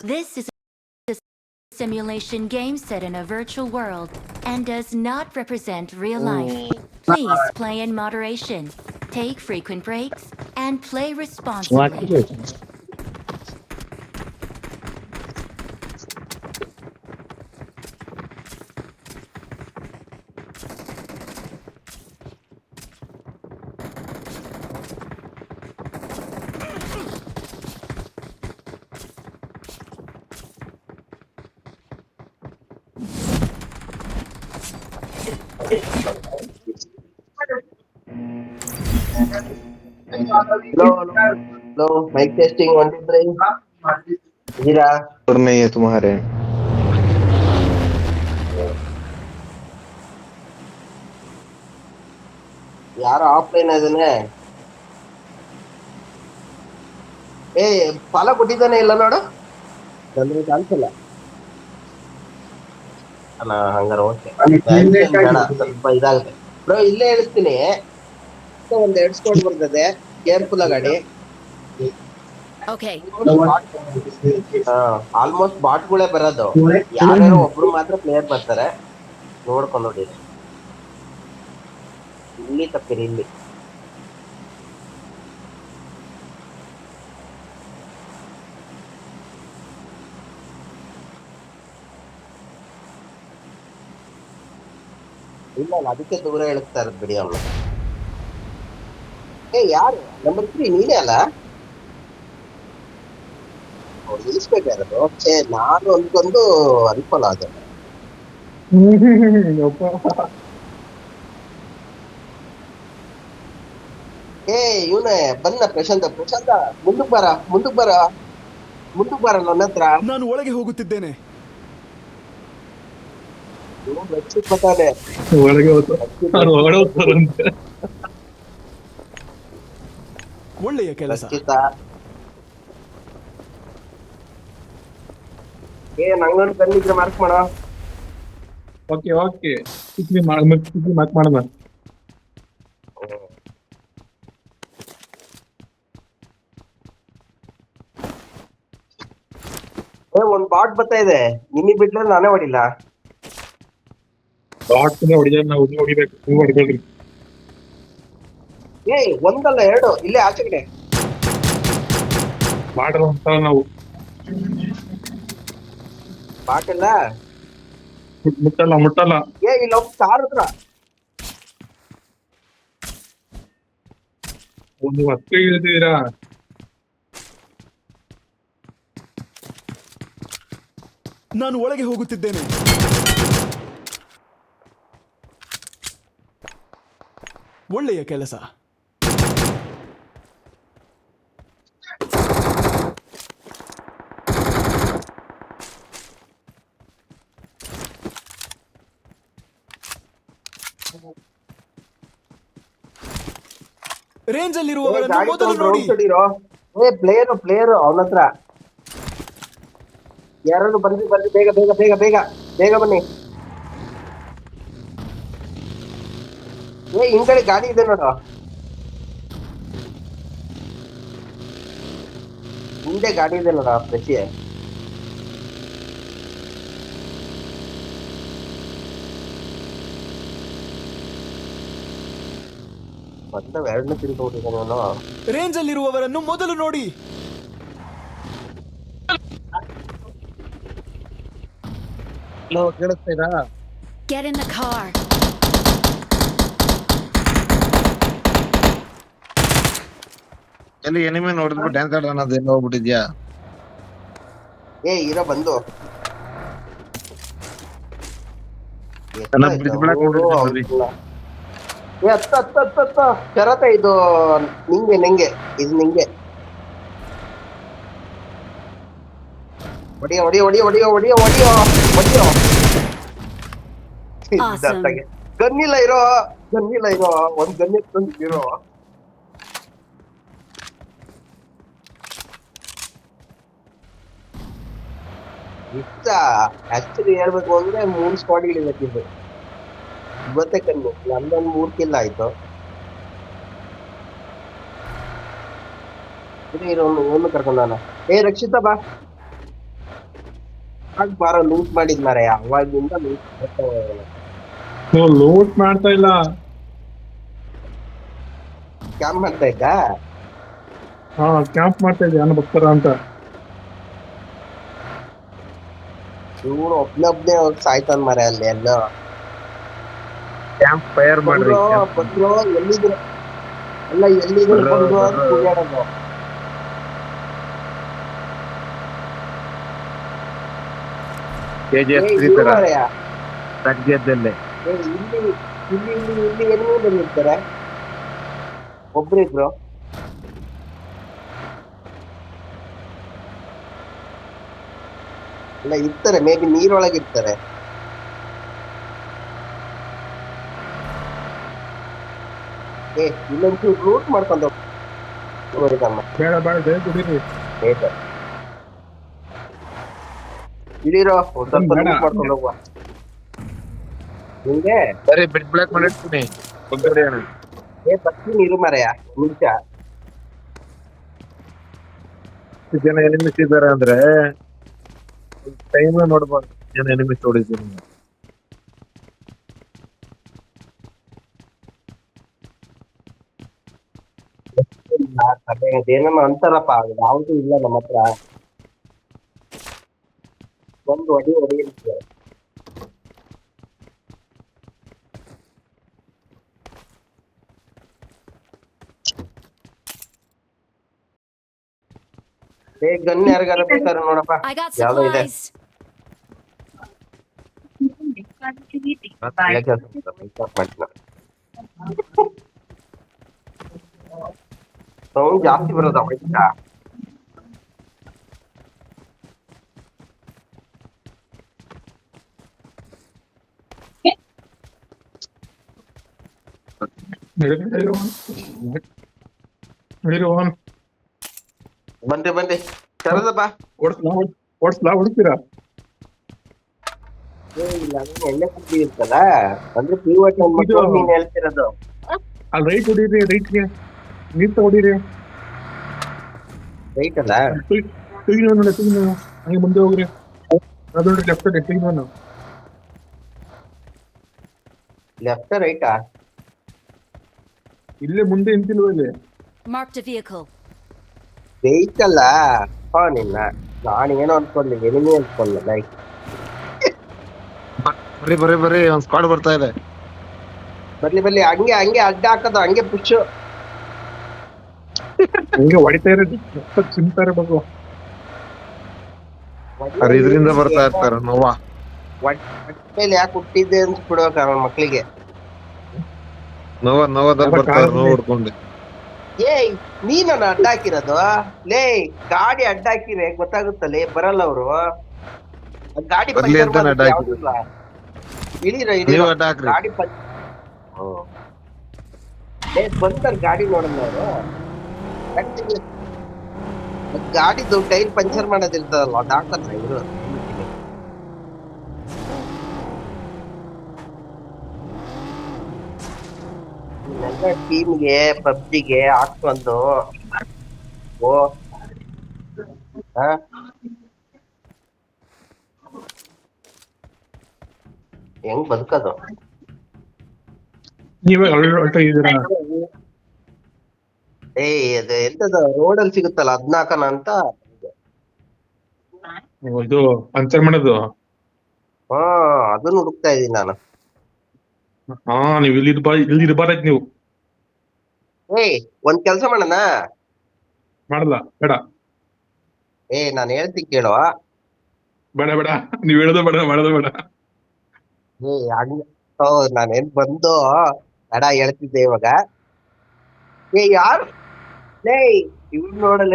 This is a simulation game set in a virtual world and does not represent real life. Please play in moderation, take frequent breaks, and play responsibly. Hello hello hello mike testing 1 2 3 हीरा और नहीं है तुम्हारे। ಯಾರು offline ಅದನ್ನೇ ಏ follow ಕೊಟ್ಟಿದ್ದಾನೆ ಇಲ್ಲ ನೋಡು ನನಗೆ ಕಾಣಿಸಲ್ಲ ಅಲ್ಲ ಹಂಗಾರ ಓಕೆ ಬೇಡ ಸ್ವಲ್ಪ ಇದಾಗುತ್ತೆ ಬ್ರೋ ಇಲ್ಲೇ ಹೇಳ್ತೀನಿ ಒಂದು ಎಡ್ಸ್ಕೊಂಡು ಬರ್ತದೆ ಕೇರ್ಫುಲ್ ಗಾಡಿ Okay. ಆಲ್ಮೋಸ್ಟ್ ಬಾಟ್ಗಳೇ ಬರೋದು ಯಾರ್ಯಾರೋ ಒಬ್ರು ಮಾತ್ರ ಪ್ಲೇಯರ್ ಬರ್ತಾರೆ ನೋಡ್ಕೊಂಡು ನೋಡಿ ಇಲ್ಲಿ ತಪ್ಪಿರಿ ಇಲ್ಲಿ ಇಲ್ಲ ಅದಕ್ಕೆ ದೂರ ಇಳಿಸ್ತಾ ಇರೋದು ಬಿಡಿ ಅವನು ಏ ಯಾರು ನಂಬರ್ 3 ನೀನೇ ಅಲ್ಲ ಇಳಿಸ್ಬೇಕಾಗಿರೋದು ಛೇ ನಾನು ಅಂದ್ಕೊಂಡು ಅನ್ಕೊಲ್ಲ ಅದು ಏ ಇವನೇ ಬಂದ ಪ್ರಶಾಂತ ಮುಂದಕ್ ಬರ ನನ್ನ ಹತ್ರ ನಾನು ಒಳಗೆ ಹೋಗುತ್ತಿದ್ದೇನೆ. ಬತ್ತಾನೆ ಒಳಗೆ ಹೋಗ್ತಾರಂತೆ. ಒಳ್ಳೆಯ ಕೆಲಸ. ರಕ್ಷಿತ ಏ ನಂಗೊಂದು ಕಣ್ಣಿದ್ರೆ ಮಾರ್ಕ್ ಮಾಡ ಓಕೆ ಮಾರ್ಕ್ ಮಾಡೋಣ. ಏ ಒಂದ್ ಬಾಟ್ ಬರ್ತಾ ಇದೆ ನಿಮಗೆ ಬಿಟ್ರೆ ನಾನೇ ಹೊಡಿಲ್ಲ ಹೊಡಿದ ನಾವು ಹೊಡಿಬೇಕು, ನೀವು ಹೊಡಿಬೇಕ್ರಿ. ಏ ಒಂದಲ್ಲ ಎರಡು ಇಲ್ಲೇ ಆಚೆ ಕಡೆ ಬಾರ್ಡರ್ ಅಂತ ನಾವು ಬಾಟ್ ಇಲ್ಲ ಮುಟ್ಟಲ್ಲ. ಏ ಇಲ್ಲ ಕಾರ್ ಹತ್ರ ಒಂದು ಹತ್ತು ಇಳಿದಿದ್ದೀರಾ? ನಾನು ಒಳಗೆ ಹೋಗುತ್ತಿದ್ದೇನೆ. ಒಳ್ಳೆಯ ಕೆಲಸ. ರೇಂಜ್ ಅಲ್ಲಿರುವವರನ್ನು ಮೊದಲು ನೋಡಿ. ಏ ಪ್ಲೇಯರ್ ಅವನ ಹತ್ರ ಯಾರು ಬರ್ರಿ ಬೇಗ ಬನ್ನಿ. ಏ ಹಿಂಗಡೆ ಗಾಡಿ ಇದೆ ನೋಡು ಹಿಂದೆ ಗಾಡಿ ಇದೆ ನೋಡ ಪ್ರತಿ ಮತ್ತೆ ಎರಡನೇ ತಿಳ್ಕೊಂಡಿದ್ದಾನೆ ಅವನು. ರೇಂಜ್ ಅಲ್ಲಿರುವವರನ್ನು ಮೊದಲು ನೋಡಿ. ಕೇಳಿಸ್ತಾ Get in the car. ಎಲ್ಲಿ ಎನಿಮೆ ನೋಡಿದ್ಬಿಟ್ಟು ಡ್ಯಾನ್ಸ್ ಆಡೋಣ ಅದೇನು ಹೋಗ್ಬಿಟ್ಟಿದ್ಯಾ? ಏ ಇರೋ ಬಂದು ಹತ್ತ ಶರತ ಇದು ನಿಂಗೆ ಇದು ನಿಂಗೆ ಹೊಡಿಯೋ Awesome. ಗನ್ನಿಲ್ಲ ಇರೋ ಒಂದ್ ಗನ್ ಎತ್ಕೊಂಡಿರೋ ಇಷ್ಟ ಆಕ್ಚುಲಿ ಹೇಳ್ಬೇಕು ಅಂದ್ರೆ 3 ಸ್ಕ್ವಾಡ್ ಇಳಿಬೇಕಿದ್ದು ಇವತ್ತೇ ಕಣ್ಣು ನಂದೊಂದು 3 ಕಿಲ್ ಆಯ್ತು. ಇರೋ ಒಂದು ಕರ್ಕೊಂಡ ಏ ರಕ್ಷಿತಾ ಬಾ ಬಾರೋ ಲೂಟ್ ಮಾಡಿದ್ ಮಾರಾಯ, ಅವಾಗಿಂದ ಲೂಟ್ ಲೋಟ್ ಮಾಡ್ತಾ ಇಲ್ಲ. ಕ್ಯಾಂಪ್ ಮಾಡ್ತಾ ಇದ್ದ. ಹಾ ಕ್ಯಾಂಪ್ ಮಾಡ್ತಾ ಇದ್ದೆ ನಾನು ಬರ್ತಾರ ಅಂತ. ಇವ್ರು ಒಬ್ನೇ ಹೋಗಿ ಸಾಯ್ತಾನ್ ಮಾರಾಯ ಅಲ್ಲಿ ಎಲ್ಲೋ. ಕ್ಯಾಂಪ್ ಫೈರ್ ಮಾಡ್ರಿ. ಬಂದ್ರು ಎಲ್ಲಿದ್ರು ಅಲ್ಲ, ಎಲ್ಲಿದ್ರು ಬಂದ್ರು ಅಂತ ಕೂಗಾಡೋದು. KGF 3 ಇವ್ರು ತರ ಮಾರಾಯ, ತಗ್ಗೆದ್ದಲ್ಲೇ. ಇಲ್ಲಿ ಎಲ್ಲಿ ಬಂದಿರ್ತಾರೆ, ಒಬ್ರಿದ್ರು. ಅಲ್ಲ ಇರ್ತಾರೆ, ಮೇ ಬಿ ನೀರೊಳಗೆ ಇರ್ತಾರೆ. ಇಲ್ಲೊಂಚೂರು ರೂಟ್ ಮಾಡ್ಕೊಂಡು ಬೇಡ ಬೇಡ ದಯವಿಟ್ಟು ಕುಡೀರಿ. ಇಳಿರೋ, ಒಂದ್ ಸ್ವಲ್ಪ ಬೇಡ. ರೂಟ್ ಮಾಡ್ಕೊಂಡು ಹೋಗುವ. ನಿಂಗೆ ಸರಿ ಬಿಟ್ ಬ್ಲಾಕ್ ಮಾಡಿರ್ತೀನಿ. ಕುಂತ್ಕೊಳ್ಳಿ ಅಣ್ಣ. ಬರ್ತೀನಿ ಇರು ಮಾರಾಯ, ನಿಮಿಷ. ಎಷ್ಟು ಜನ ಎನಿಮಿಸ್ ಇದಾರೆ ಅಂದ್ರೆ ಟೈಮ್ ನೋಡ್ಬೋದು. ಜನ ಎನಿಮಿಸ್ ಹೊಡಿತೀನಿ. ಅದೇನೋ ಅಂತಾರಪ್ಪ, ಯಾವ್ದು ಇಲ್ಲ ನಮ್ಮ ಹತ್ರ. ಒಂದು ಹೊಡಿ ಹೊಡಿಯುತ್ತೆ. ಗನ್ ಯಾರಿಗಾರ ಬೇಕಾದ್ರೆ ನೋಡಪ್ಪ, I got ಯಾವ್ದೋ ಇದೆ. supplies. ಸೌಂಡ್ ಜಾಸ್ತಿ ಬರೋದ ಆಯ್ತಾ? ಬನ್ರಿ ಕರೆದಪ್ಪ. ಓಡಿಸ್ತೀರಾ? ಇಲ್ಲ ಎಣ್ಣೆ ಕುಟ್ಟಿ ಇರ್ತಲ್ಲ, ಅಂದ್ರೆ ಪಿವಟ್ ನೀನ್ ಹೇಳ್ತಿರೋದು. ಅಲ್ಲಿ ರೈಟ್ ಹೊಡೀರಿ, ರೈಟ್ಗೆ ನೀರ್ ತಗೊಡೀರಿ. ರೈಟ್ ಅಲ್ಲ, ನೋಡಿ ಹಂಗೆ ಮುಂದೆ ಹೋಗ್ರಿ. ಅದು ನೋಡಿ ಲೆಫ್ಟ್ ಸೈಡ್ ಟೀನ್. ಲೆಫ್ಟ್ ರೈಟಾ? ಇಲ್ಲೇ ಮುಂದೆ ನಿಂತಿಲ್ವ ಇಲ್ಲಿ? Marked a vehicle. ರೈಟ್ ಅಲ್ಲ. ನಿನ್ನ ನಾನು ಏನೋ ಅನ್ಕೊಂಡ್ಲಿ, ಎನಿಮಿ ಅನ್ಕೊಂಡ್ಲ. ಲೈಕ್ ಬರ್ರಿ ಒಂದ್ ಸ್ಕ್ವಾಡ್ ಬರ್ತಾ ಇದೆ. ಬರ್ಲಿ ಹಂಗೆ ಅಡ್ಡ ಹಾಕೋದು, ಹಂಗೆ ಪುಷ್. ಹಂಗೆ ಹೊಡಿತಾ ಇರೋದು, ಚಿಂತಾ ಇರಬೇಕು. ಅವ್ರು ಇದರಿಂದ ಬರ್ತಾ ಇರ್ತಾರ. ನೋವಾ ಹೊಟ್ಟೆಲಿ ಯಾಕೆ ಹುಟ್ಟಿದ್ದೆ ಅಂತ ಬಿಡ್ಬೇಕ ಅವನ ಮಕ್ಳಿಗೆ. ನೋವದಲ್ಲಿ ಬರ್ತಾರ, ನೋವು ಹೊಡ್ಕೊಂಡು. ನೀನ ಅಡ್ಡ ಹಾಕಿರೋದು? ಲೇ ಗಾಡಿ ಅಡ್ಡ ಹಾಕಿರೆ ಗೊತ್ತಾಗುತ್ತಲ್ಲೇ, ಬರಲ್ಲ ಅವರು. ಗಾಡಿ ಬರ್ಲಿ ಅಂತ ಅಡ್ಡ ಹಾಕಿದ್ರು. ನೀವು ಅಡ್ಡ ಹಾಕ್ರಿ. ಗಾಡಿ ಬಂತಾರ, ಗಾಡಿ ನೋಡಲ್ಲ ಅವರು. ಗಾಡಿದು ಟೈರ್ ಪಂಚರ್ ಮಾಡೋದಿರ್ತದಲ್ಲ, ಅದ್ ಹಾಕಲ್ಲ ಇವರು. ಟೀಮ್ಗೆ ಪಬ್ಜಿಗೆ ಹಾಕೊಂಡು ಹೆಂಗ್ ಬದುಕದು? ನೀವೇ ಹೊರಟ ಇದೀರಾ? ಅದು ಎಂತದ ರೋಡಲ್ಲಿ ಸಿಗುತ್ತಲ್ಲ, ಅದ್ನ ಹಾಕಣ ಅಂತ. ಇದು ಪಂಚರ್ ಮಾಡೋದು. ಅದನ್ನ ಹುಡುಕ್ತಾ ಇದೀನಿ ನಾನು. ಹಾ ನೀವು ಇಲ್ಲಿ ಇರ್ಬಾರ್ದಾಯ್ತು ನೀವು. ಒಂದ್ ಕೆಲ್ಸ ಮಾಡೋಣ. ಮಾಡಲ್ಲ, ಬೇಡ ನಾನು ಹೇಳ್ತಿ ಕೇಳುವ. ಬೇಡ ಬೇಡ, ನೀವ್ ಹೇಳೋದು ಬೇಡ, ಮಾಡೋದು ಬೇಡ. ನಾನೇನ್ ಬಂದು ಬೇಡ ಹೇಳ್ತಿದ್ದೆ ಇವಾಗ. ಯಾರು ಇವ್ರು ನೋಡಲ್ಲ.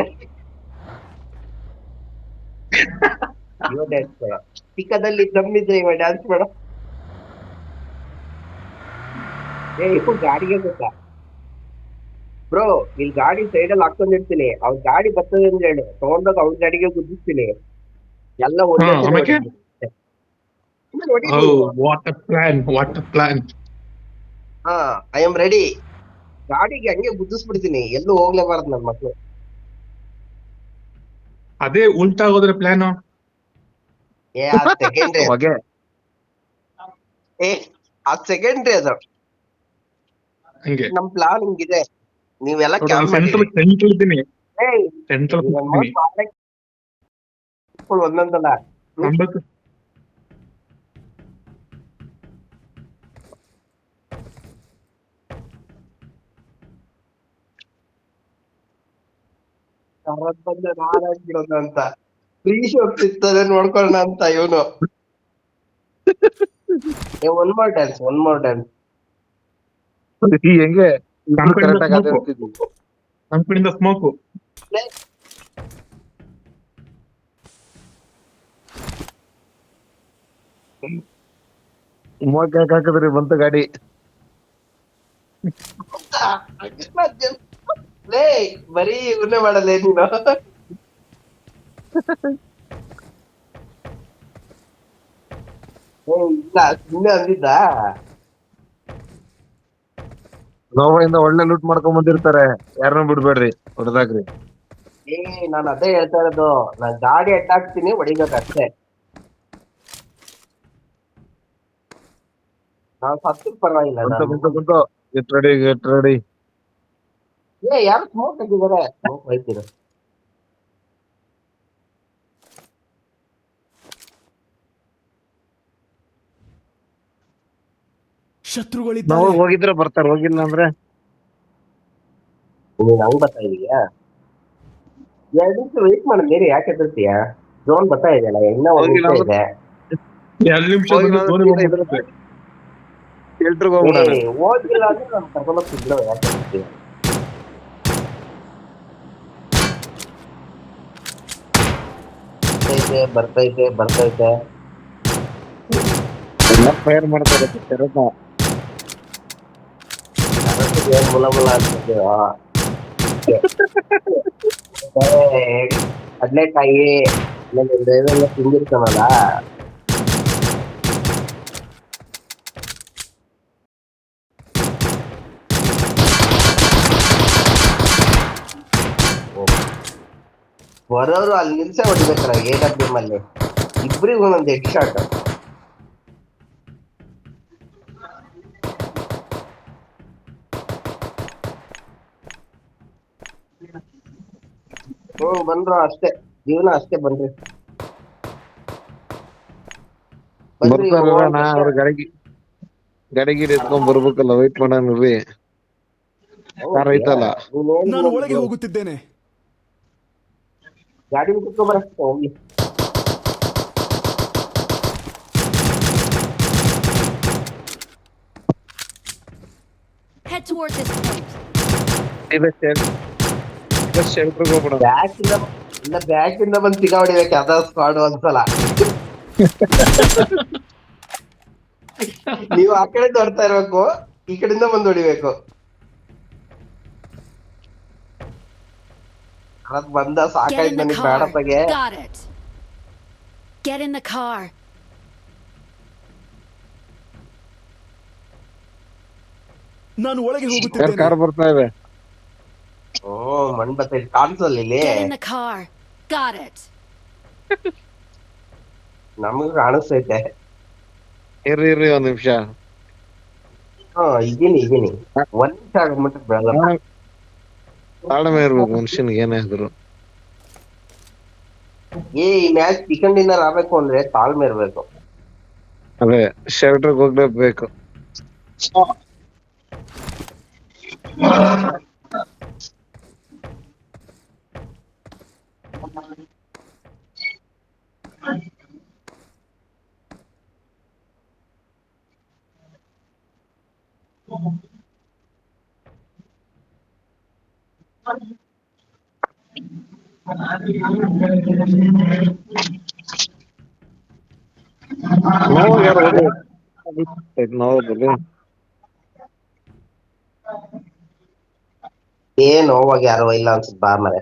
ಚಿಕ್ಕದಲ್ಲಿ ದಮ್ಮಿದ್ರೆ ಇವ ಡ್ಯಾನ್ಸ್ ಮಾಡ. ಇವ್ ಗಾಡಿಗೆ ಗೊತ್ತಾ ಬ್ರೋ, ಇಲ್ಲಿ ಗಾಡಿ ಸೈಡಲ್ಲಿ ಹಾಕೊಂಡಿರ್ತೀನಿ. ಅವ್ರ ಗಾಡಿ ಬರ್ತದೆ ಅಂತ ಹೇಳಿ ತಗೊಂಡೋಗ ಅವ್ರ ಗಾಡಿಗೆ ಗುದ್ದಿಸ್ತೀನಿ. ಎಲ್ಲ ಐ ಆಮ್ ರೆಡಿ. ಗಾಡಿಗೆ ಹಂಗೆ ಗುದ್ದಿಸ್ಬಿಡ್ತೀನಿ, ಎಲ್ಲೂ ಹೋಗ್ಲೇಬಾರ್ದು ನನ್ ಮಕ್ಳು. ಅದೇ ಉಲ್ಟಾ ಹೋದ್ರೆ ಪ್ಲಾನ್. ಏ ಅದ್ ಸೆಕೆಂಡ್ರಿ ಹೊಗೆ ಏ ಅದ್ ಸೆಕೆಂಡ್ರಿ ಅದು. ಹಂಗೆ ನಮ್ ಪ್ಲಾನ್ ಹಿಂಗಿದೆ, ನೀವೆಲ್ಲ ನೋಡು, ಕ್ಯಾಂಪ್ ನಾನು ಮಾಡಿರಿ. ಸೆಂಟ್ರಲ್ ಇದ್ದೀನಿ. ಏಯ್ ಸೆಂಟ್ರಲ್ ಇದ್ದೀನಿ. ಒಂದೊಂದಲ್ಲ. ನಂಬತ್ತು ಬಂದ ನಾರಾಗಿರೋದು ಅಂತ ಫ್ರೀ ಶಾಪ್ ಸಿಗ್ತದೆ ನೋಡ್ಕೊಳ್ಳೋಣ ಅಂತ ಇವನು. One more dance, one more dance. ಹೆಂಗೆ ನಮ್ಮ ಕಡೆಯಿಂದ ಕರೆಕ್ಟ್ ಆಗಿ ಸ್ಮೋಕು, ಆಡ್ತಿದ್ವಿ. ನಮ್ಮ ಕಡೆಯಿಂದ ಸ್ಮೋಕು. ಮೂವಕ್ಕೆ ಹಾಕಿದ್ರಿ ಬಂತು ಗಾಡಿ. ಲೇ ಬರೀ ಇವನ್ನೇ ಮಾಡಲ್ಲ ನೀನು. ಇಲ್ಲ ಸುಮ್ಮನೆ ಅಂದಿದ್ದ. ನೋವಿಂದ ಒಳ್ಳೆ ಲೂಟ್ ಮಾಡ್ಕೊಂಡ್ ಬಂದಿರ್ತಾರೆ, ಯಾರನ್ನೂ ಬಿಡ್ಬೇಡ್ರಿ, ಹೊಡೆದಾಕ್ರಿ. ಏ ನಾನು ಅದೇ ಹೇಳ್ತಾ ಇರೋದು, ನಾನ್ ಗಾಡಿ ಅಡ್ಡಾಕ್ತೀನಿ, ಹೊಡಿಬೇಕಷ್ಟೇ. ನಾವ್ ಸತ್ತು ಪರವಾಗಿಲ್ಲ. ಬಂತು ಗೆಟ್ ರೆಡಿ, ಗೆಟ್ ರೆಡಿ. ಏ ಯಾರು ಸ್ಮೋಕ್ ಹಾಕಿದ್ದಾರೆ, ಸ್ಮೋಕ್ ಹೋಯ್ತೀರ. ಶತ್ರುಗಳಿದ್ದಾರೆ. ನಾವು ಹೋಗಿದ್ರೆ ಬರ್ತಾರೆ, ಹೋಗಿಲ್ಲ ಅಂದ್ರೆ ನೀನ್ ಹಂಗ್ ಬರ್ತಾ ಇದೀಯಾ? 2 ನಿಮಿಷ ವೇಟ್ ಮಾಡಿದ್ದೀರಿ, ಯಾಕೆ ಎದುರ್ತೀಯ? ಡ್ರೋನ್ ಬರ್ತಾ ಇದೆಯಲ್ಲ, ಇನ್ನ 1 ನಿಮಿಷ ಇದೆ. 2 ನಿಮಿಷ ಬಂದು ಧೋನಿ ಬಂದ್ಬಿಡುತ್ತೆ. ಫಿಲ್ಟರ್ಗೆ ಹೋಗ್ಬಿಡೋಣ. ಹೋಗಿಲ್ಲ ಅಂದ್ರೆ ನಾನು ಕರ್ಕೊಂಡೋಗ್ತಿದ್ರು, ಯಾಕೆ ಎದುರ್ತೀಯ? ಬರ್ತೈತೆ ಬರ್ತೈತೆ. ಎಲ್ಲ ಫೈರ್ ಮಾಡ್ತಾರೆ ತೆರಪ. ಏನ್ ಮುಲ ಮುಲ ಅಂತಿದ್ದೀವ? ಕಡ್ಲೆಕಾಯಿ ಇದೆಲ್ಲ ತಿಂದಿರ್ತಾನಲ್ಲ. ಬರೋರು ಅಲ್ಲಿ ನಿಲ್ಸೆ ಹೊಡಿಬೇಕಲ್ಲ AWM ಅಲ್ಲಿ, ಇಬ್ರಿಗೂ ಒಂದೊಂದು ಹೆಡ್ ಶಾಟ್. ಬಂದ್ರು ಅಷ್ಟೇ, ಜೀವನ ಅಷ್ಟೇ. ಬನ್ರಿ ಬನ್ರಿ. ಬರ್ತಾರಣ್ಣ, ಅವ್ರ ಗಾಡಿಗೆ ಎತ್ಕೊಂಡ್ ಬರ್ಬೇಕಲ್ಲ, ವೈಟ್ ಮಾಡೋಣ ರೀ. ಕಾರ್ ಐತಲ್ಲ, ನಾನು ಒಳಗೆ ಹೋಗುತ್ತಿದ್ದೇನೆ. ಗಾಡಿ ಬಿಟ್ಕೊಂಡ್ ಹೋಗಿ. Head toward this point. ಶೆಲ್ಟರ್ಗೆ ಹೋಗ್ಬಿಡೋಣ. ಬ್ಯಾಕ್ ಇಂದ ಬಂದು ಸಿಗಾ ಹೊಡಿಬೇಕು, ಯಾವ್ದಾದ್ರು ಸ್ಕ್ವಾಡ್ ಒಂದ್ಸಲ. ನೀವು ಆ ಕಡೆ ನೋಡ್ತಾ ಇರ್ಬೇಕು, ಈ ಕಡೆಯಿಂದ ಬಂದು ಹೊಡಿಬೇಕು. ಅದ್ ಬಂದ Get ಸಾಕಾಯ್ತು in the ನನಗೆ, car. ಬೇಡಪ್ಪಗೆ. Got it. Get in the car. ನಾನು ಒಳಗೆ ಹೋಗುತ್ತಿದ್ದೇನೆ. ಕಾರ್ ಬರ್ತಾ ಇದೆ. ಮಣ್ ಬರ್ತೈತಿ ಕಾಣಿಸಲ್ಲ ಇಲ್ಲಿ. Get in the car. Got it. ನಮಗ್ ಕಾಣಿಸ್ತೈತೆ. ಇರ್ರಿ ಒಂದ್ ನಿಮಿಷ. ಇದೀನಿ 1 ನಿಮಿಷ ಆಗ್ಬಿಟ್ಟು ಬೆಳಗ್ಗೆ. ತಾಳ್ಮೆ ಇರ್ಬೇಕು ಮನುಷ್ಯನ್ಗೆ, ಏನೇ ಆದ್ರು. ಈ ಮ್ಯಾಚ್ ಚಿಕನ್ ಡಿನ್ನರ್ ಆಗ್ಬೇಕು ಅಂದ್ರೆ ತಾಳ್ಮೆ ಇರ್ಬೇಕು. ಅದೇ ಶೆಲ್ಟರ್ಗೆ ಹೋಗ್ಲೇಬೇಕು. ಏನ್ ಹೋವಾಗ ಯಾರು ಇಲ್ಲ ಅನ್ಸುತ್ತೆ, ಬಾ ಮರೆ.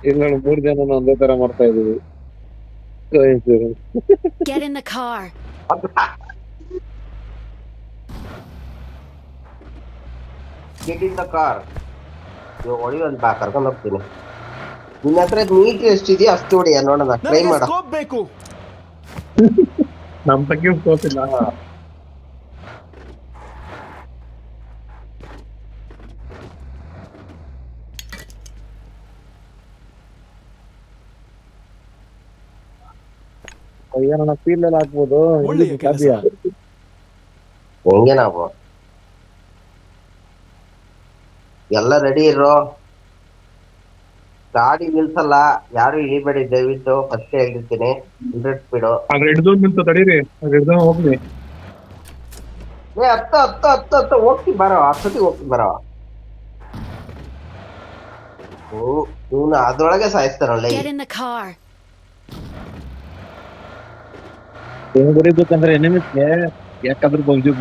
ಇಲ್ಲ 3 ಜನ ಒಂದೇ ತರ ಮಾಡ್ತಾ ಇದೀವಿ. Get in the car. Get in the car. ಇವಾಗ ಹೊಡಿಯೋದು ಬಾ, ಕರ್ಕೊಂಡು ಹೋಗ್ತೀನಿ. ನಿನ್ನ ಹತ್ರ ಮೀಟರ್ ಎಷ್ಟಿದೆಯೋ ಅಷ್ಟು ಹೊಡಿಯ ನೋಡೋಣ, ಟ್ರೈ ನನಗೆ ಮಾಡ. ಸ್ಕೋಪ್ ಬೇಕು. ನಮ್ ಬಗ್ಗೆ ತೋತಿಲ್ಲ. ಏನಣ್ಣ ಫೀಲ್ ಎಲ್ಲ ಹಾಕ್ಬೋದು ಒಳ್ಳೆಯ ಕೆಲಸ. ಸಾಧ್ಯ. ಹೆಂಗೆ ನಾವು ಎಲ್ಲ ರೆಡಿ ಇರೋ, ಗಾಡಿ ನಿಲ್ಸಲ್ಲ, ಯಾರು ಇಳಿಬೇಡಿ ದಯವಿಟ್ಟು, ಫಸ್ಟ್ ಹೇಳಿರ್ತೀನಿ. 100 ಸ್ಪೀಡು. ಆ ರೆಡ್ ಝೋನ್ ನಿಂತು ತಡೀರಿ, ಆ ರೆಡ್ ಝೋನ್ ಹೋಗ್ಲಿ. ಹತ್ತ ಹೋಗ್ತಿ ಬರೋ, ಅಷ್ಟೊತ್ತಿಗೆ ಹೋಗ್ತಿ ಬರೋ. ಇವನು ಅದ್ರೊಳಗೆ ಸಾಯಿಸ್ತಾರಲ್ಲ. Get in the car. ಹೆಂಗ್ ಹೊಡಿಬೇಕಂದ್ರೆ ಎನಿಮಿಸ್ಗೆ ಯಾಕಾದ್ರೂ ಬಂದು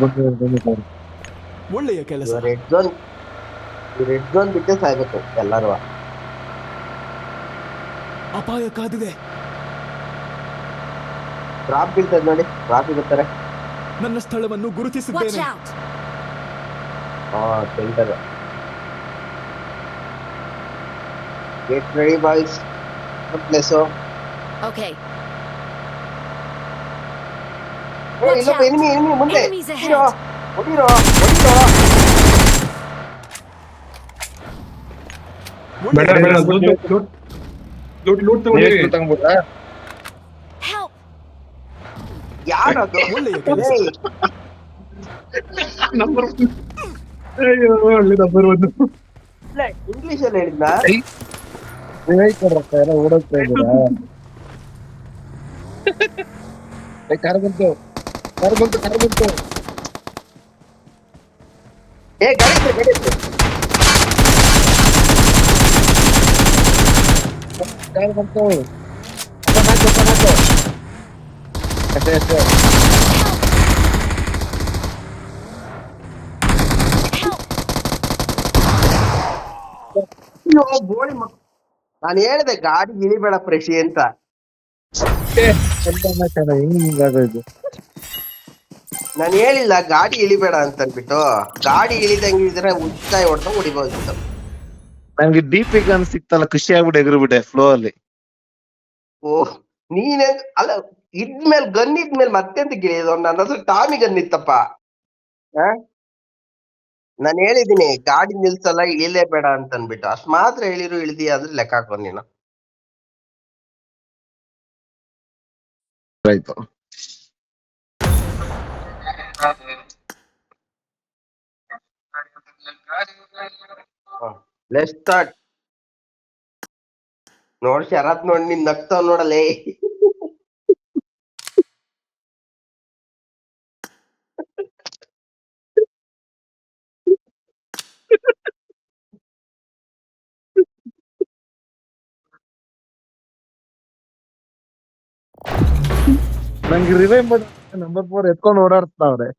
ಒಳ್ಳೆಯ ಕೆಲಸ. ರೆಡ್ ಝೋನ್ ಬಿಟ್ಟೆ ಸಾಯ್ಬೇಕು ಎಲ್ಲರೂ. ಅಪಾಯ ಕಾದಿದೆ. ಡ್ರಾಪ್ ಬೀಳ್ತದೆ ನೋಡಿ, ಡ್ರಾಪ್ ಇರ್ತಾರೆ. ನನ್ನ ಸ್ಥಳವನ್ನು Watch ಗುರುತಿಸಿದ್ದೇನೆ. out. Centre. Get ready boys. Place. Okay. ಇಲ್ಲೊಬ್ಬ ಎನಿಮಿ ಮುಂದೆ. Enemies ahead. ಹೊಡಿರೋ. ಬೇಡ ಒಳ್ಳೆಯ ಬೇಡ, ಕೆಲಸ. ಲೂಟ್ ತಗೊಂಡಿರಿ. Help. ಯಾರದು? ಒಳ್ಳೆಯ ಕೆಲಸ. ನಂಬರ್ ಅಯ್ಯೋ, ಒಳ್ಳೆ ನಂಬರ್ ಒಂದು. ಇಂಗ್ಲಿಷ್ ಅಲ್ಲಿ ಹೇಳಿದ್ನ? ಎಲ್ಲ ಓಡೋಗ್ತಾ ಇದ್ದೀರಾ? ಕಾರ್ ಬಂತು. ಗಾಡಿ ಕಾರ್ ಬಂತು. ಹಾಕು. ಅಷ್ಟೇ. ಬೋಳಿ ಮಕ್. ನಾನು ಹೇಳಿದೆ ಗಾಡಿ ಇಳಿಬೇಡ ಪ್ರೆಶಿ ಅಂತ. ಹಿಂಗಾಗೋದು. ನಾನು ಹೇಳಿಲ್ಲ ಗಾಡಿ ಇಳಿಬೇಡ ಅಂತ ಅನ್ಬಿಟ್ಟು. ಗಾಡಿ ಇಳಿದಂಗೆ ಇದ್ರೆ ಉಚ್ಚಾಯ ಹೊಡ್ದಂಗ್ ಹೊಡಿಬಹುದು. ನಂಗೆ ಡಿಪಿ ಗನ್ ಸಿಕ್ತಲ್ಲ, ಖುಷಿ ಆಗ್ಬಿಟ್ಟೆ, ಎಗರ್ಬಿಟ್ಟೆ ಫ್ಲೋ ಅಲ್ಲಿ. ಓಹ್, ನೀನೇ ಅಲ್ಲ, ಇದ್ಮೇಲೆ ಗನ್ ಇದ್ಮೇಲೆ ಮತ್ತೆಂತ ಗಿಳಿಯೋದು? ನನ್ನ ಹತ್ರ ಟಾಮಿ ಗನ್ ಇತ್ತಪ್ಪ. ನಾನು ಹೇಳಿದೀನಿ ಗಾಡಿ ನಿಲ್ಸಲ್ಲ, ಇಳಿಲೇ ಬೇಡ ಅಂತ ಅನ್ಬಿಟ್ಟು. ಅಷ್ಟ್ ಮಾತ್ರ ಹೇಳಿರು, ಇಳಿದಿ ಅಂದ್ರೆ ಲೆಕ್ಕ ಹಾಕೋ ನೀನು. ಆಯ್ತು. Let's start. ನೋಡ್ ಶರತ್, ನೋಡ್ ನಿನ್ ನಗ್ತಾವ್ ನೋಡಲೇ. ನಂಗೆ ರಿವೈವ್ ಮಾಡಿ ನಂಬರ್ 4 ಎತ್ಕೊಂಡು ಓಡಾಡ್ತಾವ್ರೆ.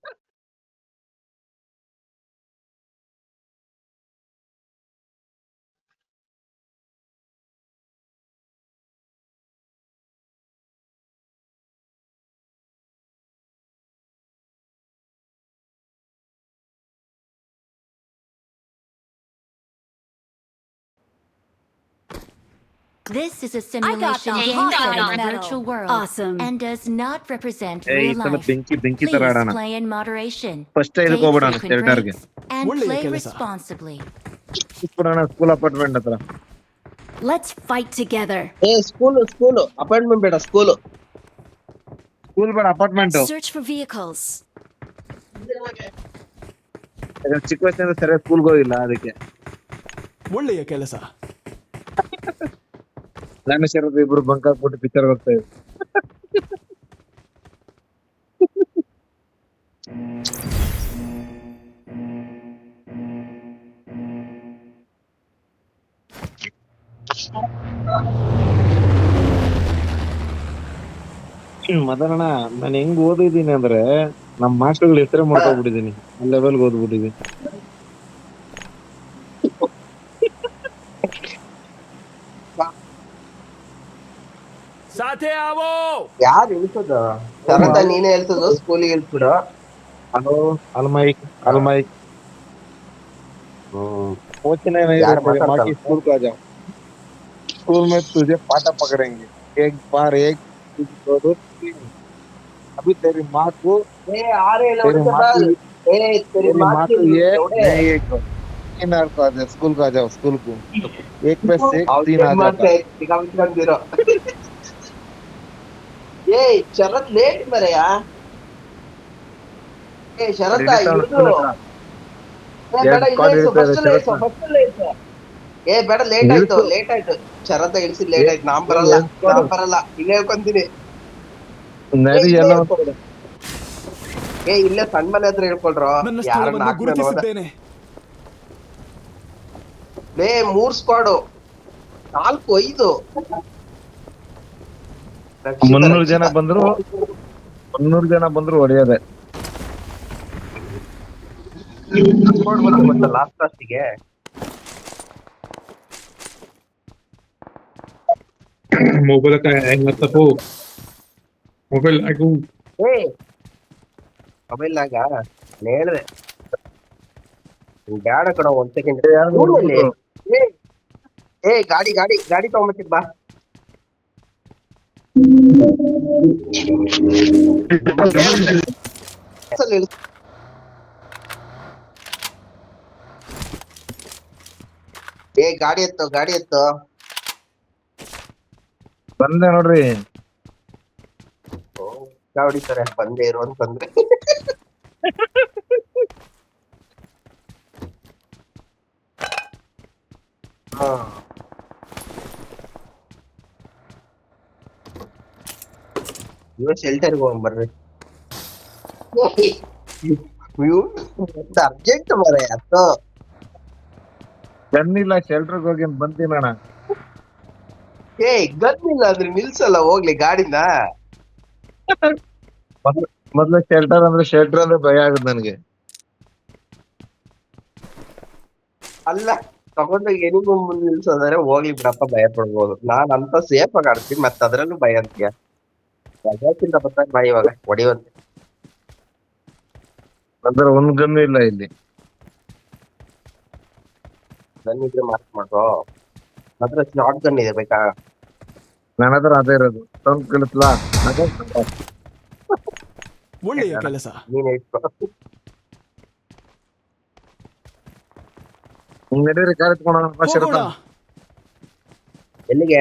This is a got simulation the game hot set in a medal. virtual world Awesome. and does not represent ಈ real ಸಲ life. ಬೆಂಕಿ ತರ Please ಆಡೋಣ. play in moderation. First Take ಇದಕ್ಕೆ ಹೋಗ್ಬಿಡೋಣ, frequent ಟೆರಿಟರ್ಗೆ. breaks and ಒಳ್ಳೆಯ play ಕೆಲಸ. responsibly. ಬಿಡೋಣ ಸ್ಕೂಲ್ ಅಪಾರ್ಟ್ಮೆಂಟ್ ಹತ್ರ. Let's fight together. School appointment ಬೇಡ, ಸ್ಕೂಲು. ಸ್ಕೂಲ್ ಬೇಡ, ಅಪಾರ್ಟ್ಮೆಂಟ್. Search for vehicles. ಚಿಕ್ಕ ವಯಸ್ಸಿನಿಂದ ಸರಿಯಾಗಿ ಸ್ಕೂಲ್ಗೆ ಹೋಗಿಲ್ಲ, ಅದಕ್ಕೆ. ಒಳ್ಳೆಯ ಕೆಲಸ. ನಾನು ಶರತ್ ಇಬ್ರು ಬಂಕ್ ಹಾಕ್ಬಿಟ್ಟು ಪಿಕ್ಚರ್ ಹೋಗ್ತಾ ಇದ್ವಿ. ಮದನಣ್ಣ, ನಾನು ಹೆಂಗ್ ಓದಿದ್ದೀನಿ ಅಂದ್ರೆ ನಮ್ ಮಾಸ್ಟರ್ಗಳ ಹೆಸರೇ ಮಾಡ್ಕೊಂಡ್ಬಿಟ್ಟಿದೀನಿ, ಆ ಲೆವೆಲ್ಗೆ ಓದ್ಬಿಟ್ಟಿದೀನಿ. ಸಾಥೆ ಆವೋ. ಯಾರು ಇಳಿಸೋದು? ಶರತ ನೀನೇ ಹೇಳ್ತದ, ಸ್ಕೂಲಿಗೆ ಇಳಿಸ್ಬಿಡು. ಹಲೋ, ಅಲ್ಮೈಕ್. हम्म, कोच ने नहीं यार रहे तेरे माँ माताಡ್ತಾನೆ की स्कूल को आ जाओ, स्कूल में तुझे पाठा पकड़ेंगे, एक बार एक, दो दो तीन, अभी तेरी माँ को, ए आ रहे तेरी लौड़े माँ बाल की, ए तेरी तेरी माँ माँ की को ये लौड़े नहीं एक, तीन आर को आ जाओ स्कूल को, आ जाओ स्कूल को, एक पे से एक ಅವ್ರು तीन आ ಏನ್ जाता. ಮಾಡ್ತಾ ಇದ್ದೀರೋ ಏ ಶರತ್ ಲೇಟ್ ಮರೆಯ ಏ ಶರತ್ತ ಹಿಡಿತಾವಣ ಇಳಿದು ಸ್ಕೂಲ್ ಹತ್ರ ಏ ಬೇಡ ಎರಡು ಇಲ್ಲೇ ಸ್ಕ್ವಾಡ್ ಇಳಿಸು ಹಿಡಿತಾರೆ ಫಸ್ಟ್ ಅಲ್ಲೇ ಇಳಿಸು ಶರತ್ನ. ಫಸ್ಟ್ ಅಲ್ಲೇ ಇಳಿಸು ಏ ಬೇಡ ಲೇಟ್ ಆಯ್ತು ಇಳಿಸು ಲೇಟ್ ಆಯ್ತು ಶರತ್ತ ಇಳಿಸಿದ್ ಲೇಟ್ ಆಯ್ತು ನಾನ್ ಬರಲ್ಲ ಎರಡು ಸ್ಕ್ವಾಡ್ ನಾನ್ ಬರಲ್ಲ ಇಲ್ಲೇ ಹೇಳ್ಕೊಂತೀನಿ ಏ ನಡಿ ಇಲ್ಲೇ ಎಲ್ಲ ಹೇಳ್ಕೊ ಏ ಇಲ್ಲೇ ಸಣ್ಣ ಮನೆ ಹತ್ರ ಹೇಳ್ಕೊಳ್ರು ನನ್ನ ಯಾರ ಸ್ಥಳವನ್ನು ನಾಲ್ಕು ಜನ ಹೋದ ಗುರುತಿಸಿದ್ದೇನೆ. ಲೇ 3 ಸ್ಕ್ವಾಡು 4 5 ರಕ್ಷಿತ 300 ರಕ್ಷಿತ ಜನ ಬಂದ್ರು, 300 ಜನ ಬಂದ್ರು ಹೊಡೆಯೋದೆ. ಸ್ಕ್ವಾಡ್ ಬಂತು ಗೊತ್ತಾ ಲಾಸ್ಟಿಗೆ मोबाईल काय हँग तपो मोबाईल ऐकू ಏ ಮೊಬೈಲ್ನಾಗ ನಾನು ಹೇಳ್ದೆ ಬ್ಯಾಡ ಕಣ ಒಂದ್ ಸೆಕೆಂಡ್ ಯಾರು ಊರಲ್ಲಿ ನೋಡ್ಬೋದು ಏ ಏ ಗಾಡಿ ಗಾಡಿ ಗಾಡಿ ತಗೊಂಬತ್ತಿದ್ ಬಾ ಬಸ್ಸಲ್ಲಿ ಇಳ್ಸು. ಏ ಗಾಡಿ ಎತ್ತು ಗಾಡಿ ಎತ್ತು ಬಂದೆ ನೋಡ್ರಿ. ಹೊಡಿತಾರೆ ಬಂದೇ ಇರು ಅಂತಂದ್ರೆ ಹಾ ಇವ ಶೆಲ್ಟರ್ಗೆ ಹೋಗ್ ಬರ್ರಿ ಅರ್ಜೆಂಟ್ ಮರ ಅತ್ತು ಚೆನ್ನಿಲ್ಲ ಶೆಲ್ಟರ್ಗೆ ಹೋಗಿ ಬಂತೀನಣ್ಣ. ಏ ಗದ್ದಿಲ್ಲ ಅಂದ್ರೆ ನಿಲ್ಸಲ್ಲ ಹೋಗ್ಲಿ ಗಾಡಿನ ಮೊದ್ಲು ಶೆಲ್ಟರ್ ಅಂದ್ರೆ ಭಯ ಆಗುತ್ತೆ ನನಗೆ. ಅಲ್ಲ ತಗೊಂಡೋಗಿ ಎನಿಗೂ ಮುಂದೆ ನಿಲ್ಸೋದಾರೆ ಹೋಗ್ಲಿ ಬಿಡಪ್ಪ ಭಯ ಪಡ್ಬೋದು ನಾನ್ ಅಂತ ಸೇಫ್ ಆಗಿ ಆಡ್ತೀನಿ ಮತ್ತೆ ಅದ್ರಲ್ಲೂ ಭಯ ಅಂತೀಯ ರಜಾಕ್ಕಿಂತ ಬರ್ತಾನೆ ಬಾ ಇವಾಗ ಹೊಡಿವಂತೆ ಅಂದ್ರೆ ಒಂದ್ ಗನ್ನು ಇಲ್ಲ ಇಲ್ಲಿ. ಗನ್ ಇದ್ರೆ ಮಾರ್ಕ್ ಮಾಡ್ರೋ ಮಾತ್ರ ಶಾರ್ಟ್ ಗನ್ ಇದೆ ಬೇಕಾ ನನ್ನ ಹತ್ರ ಅದೇ ಇರೋದು. ತಂದ್ ಕಳಿಸ್ಲಾ? ಒಳ್ಳೆಯ ಕೆಲಸ. ನೀನ್ ಇಟ್ಕೋ ಹಿಂಗ್ ನಡೀರಿ ಕಾರ್ ಎತ್ಕೊಂಡು ಹೋಗೋಣ. ಎಲ್ಲಿಗೆ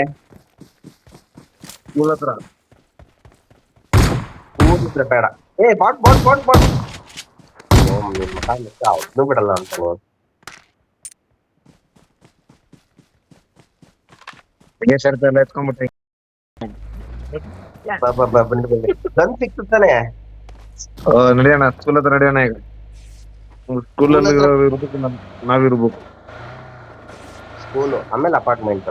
ಸ್ಕೂಲ್ ಹತ್ರ. ಊರಿದ್ರೆ ಬೇಡ ಏ ಬಾಟ್ ಬಾಟ್ ಬಾಟ್ ಬಾಟ್ ಓಂ ನಿಮ್ಮ ಅವ್ನು ಬಿಡಲ್ಲ ಅಂತ ಹಂಗೆ ಶರ್ಟ್ ಎಲ್ಲ ಎತ್ಕೊಂಡ್ಬಿಟ್ಟೆ. ಗನ್ ಸಿಕ್ತು ತಾನೆ ನಡಿಯೋಣ ಸ್ಕೂಲ್ ಹತ್ರ ನಡಿಯೋಣ ಈಗ. ಸ್ಕೂಲಲ್ಲಿ ಇರ್ಬೇಕು, ನಾವಿರ್ಬೇಕು. ಸ್ಕೂಲು ಆಮೇಲೆ ಅಪಾರ್ಟ್ಮೆಂಟ್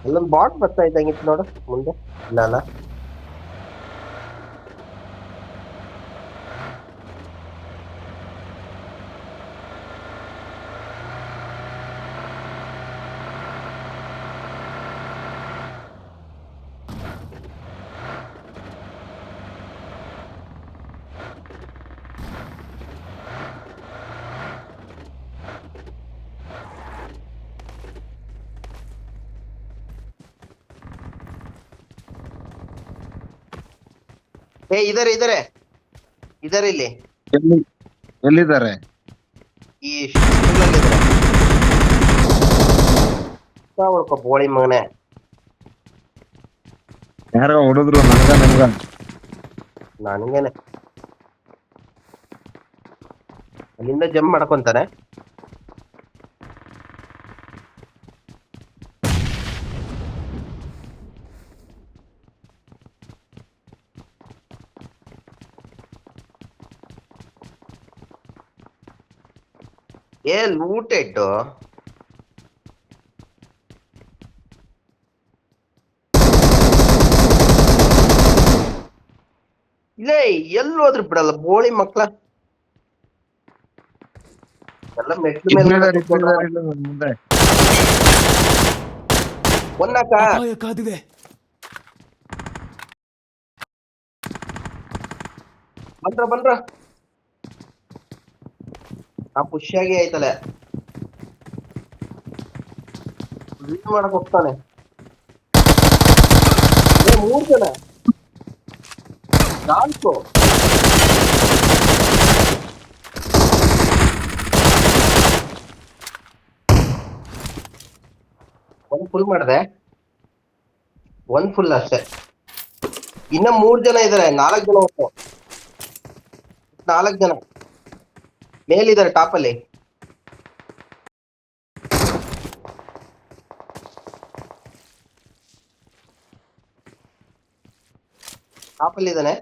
ಅಲ್ಲೊಂದು ಬಾಟ್ ಬರ್ತಾ ಇದ್ದಂಗಿತ್ತು ನೋಡು ಮುಂದೆ ಇಲ್ಲ ಅಲ್ಲ ಏ ಇದರ ಇದರೆ ಇದರ ಇಲ್ಲಿ ಎಲ್ಲಿದ್ದಾರೆ? ಈ ಸ್ಕೂಲಲ್ಲಿ ಇದ್ರೆ ಉಳ್ಕೊ ಬೋಳಿ ಮಗನೆ ಯಾರೋ ಹೊಡೆದ್ರು ನಮ್ಗ. ನನಗೇನೆ ಅಲ್ಲಿಂದ ಜಂಪ್ ಮಾಡ್ಕೊಂತಾನೆ ಏ ಲೂಟೆಡ್ ಇಲ್ಲೇ ಎಲ್ಲಿ ಹೋದ್ರು ಬಿಡಲ್ಲ ಬೋಳಿ ಮಕ್ಳ ಎಲ್ಲ ಮೆಟ್ಲು ಮೇಲೆ ಮುಂದೆ ಒಂದಾಕ ಅಪಾಯ ಕಾದಿದೆ. ಬಂದ್ರ ಬಂದ್ರ ಆ ಪುಷ್ಯಾಗಿ ಆಯ್ತಲ್ಲ ಲೀಡ್ ಮಾಡಕ್ ಹೋಗ್ತಾನೆ. 3 ಜನ 4 ಒಂದ್ ಫುಲ್ ಮಾಡಿದೆ, ಒಂದ್ ಫುಲ್ ಅಷ್ಟೇ. ಇನ್ನ 3 ಜನ ಇದಾರೆ, 4 ಜನ ಒಟ್ಟು 4 ಜನ ಮೇಲಿದ್ದಾರೆ ಟಾಪಲ್ಲಿ. ಟಾಪಲ್ಲಿ ಇದ್ದಾನೆ.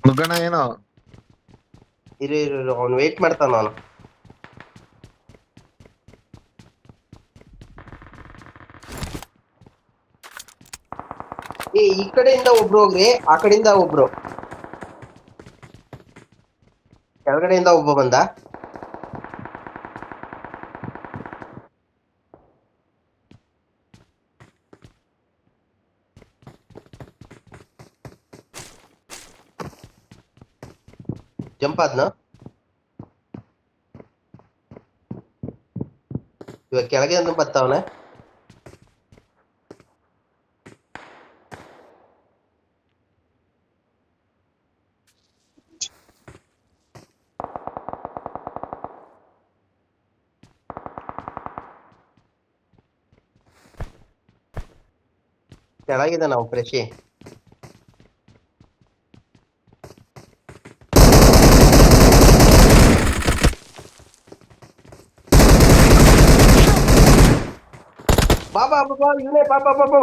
ನುಗ್ಗಣ ಏನೋ ಇರು ಅವ್ನು ವೇಟ್ ಮಾಡ್ತಾನ. ಅವನು ಈ ಕಡೆಯಿಂದ ಒಬ್ರು ಹೋಗ್ರಿ, ಆ ಕಡೆಯಿಂದ ಒಬ್ರು, ಕೆಳಗಡೆಯಿಂದ ಒಬ್ಬ ಬಂದ. ಜಂಪ್ ಆದ್ನ, ಇವಾಗ ಕೆಳಗೆ ಅಂತ ಬರ್ತಾವನೆ. ಕೆಳಗಿದೆ ನಾವು ಫ್ರೆಶಿ. ಬಾಬಾ ಬಾಬಾ ಇವನೇ ಬಾಬಾ ಬಾಬಾ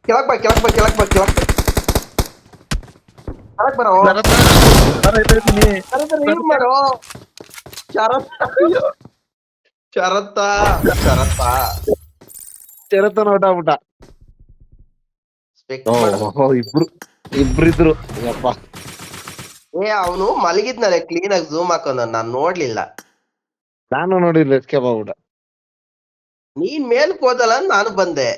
ಕೆಳಗ್ ಬಾ ಕೆಳಗ್ ಬಾ ಕೆಳಗ್ ಬಾ ಕೆಳಗ್ ಬಾ ಕೆಳಗ್ ಬರೋ ರಿಲೀವ್ ಮಾಡೋ. ಶರತ್ತ ನೋಟ ಆಗ್ಬಿಟ್ಟ. ಇಬ್ರಿದ್ರು ಯಪ್ಪ. ಅವನು ಮಲಗಿದ್ನಲ್ಲ ಕ್ಲೀನ್ ಆಗಿ ಝೂಮ್ ಹಾಕೊಂಡ, ನಾನ್ ನೋಡ್ಲಿಲ್ಲ. ನಾನು ನೋಡಿಲ್ಲ ಎಸ್ಕೇಪ್ ಆಗ್ಬಿಟ್ಟ. ನೀನ್ ಮೇಲ್ಕ್ ಹೋದಲ್ಲ ನಾನು ಬಂದೆ.